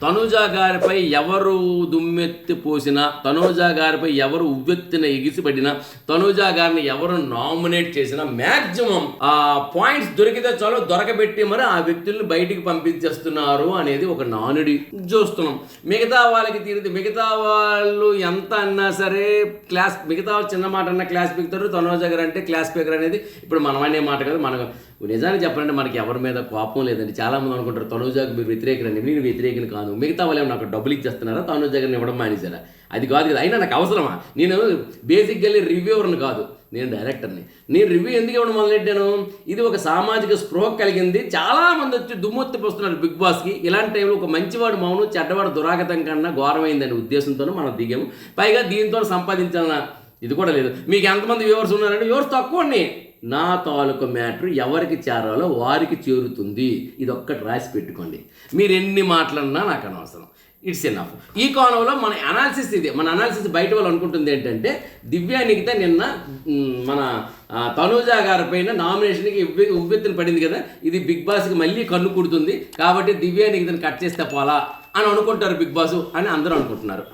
తనూజా గారిపై ఎవరు దుమ్మెత్తి పోసినా, తనూజా గారిపై ఎవరు ఉవ్వెత్తిన ఎగిసిపడినా, తనూజా గారిని ఎవరు నామినేట్ చేసినా మ్యాక్సిమం ఆ పాయింట్స్ దొరికితే చాలు దొరకబెట్టి మరి ఆ వ్యక్తుల్ని బయటికి పంపించేస్తున్నారు అనేది ఒక నానుడి చూస్తున్నాం. మిగతా వాళ్ళకి తీరితే మిగతా వాళ్ళు ఎంత అన్నా సరే మిగతా చిన్న మాట అన్నా క్లాస్ పీకుతారు. తనూజా గారు అంటే క్లాస్ పీకర్ అనేది ఇప్పుడు మనం అనే మాట కాదు. మనకు నిజానికి చెప్పాలంటే మనకి ఎవరి మీద కోపం లేదండి. చాలామంది అనుకుంటారు తనూజాకి మీరు వ్యతిరేకరండి. నేను వ్యతిరేకని కాదు. మిగతా వాళ్ళు ఏమో నాకు డబ్బులు ఇచ్చేస్తున్నారా, తనూజా గారిని ఇవ్వడం మానేశారా? అది కాదు కదా. అయినా నాకు అవసరమా? నేను బేసిక్గా రివ్యూవర్ని కాదు, నేను డైరెక్టర్ని. నేను రివ్యూ ఎందుకు ఇవ్వడం మొదలెట్టాను? ఇది ఒక సామాజిక స్పృహ కలిగింది. చాలామంది వచ్చి దుమ్మెత్తి పోస్తున్నారు బిగ్ బాస్కి. ఇలాంటి టైంలో ఒక మంచివాడు మౌను, చెడ్డవాడు దురాగతం కన్నా ఘోరమైందనే ఉద్దేశంతోనే మనం దిగాము. పైగా దీంతో సంపాదించాలన్న ఇది కూడా లేదు. మీకు ఎంతమంది వ్యూవర్స్ ఉన్నారంటే వ్యూవర్స్ తక్కువని. నా తాలూకు మ్యాటర్ ఎవరికి చేరాలో వారికి చేరుతుంది. ఇది ఒక్కటి రాసి పెట్టుకోండి. మీరు ఎన్ని మాట్లాడినా నాకు అనవసరం. It's enough. ఈ కోణంలో మన అనాలిసిస్ ఇది. మన అనాలిసిస్ బయట వాళ్ళు అనుకుంటుంది ఏంటంటే దివ్యా నిఖిత నిన్న మన తనూజా గారి పైన నామినేషన్కి ఉవ్వెత్తున పడింది కదా, ఇది బిగ్ బాస్కి మళ్ళీ కన్ను కుడుతుంది కాబట్టి దివ్యా నిఖితని కట్ చేస్తే పోలా అని అనుకుంటారు బిగ్ బాస్ అని అందరూ అనుకుంటున్నారు.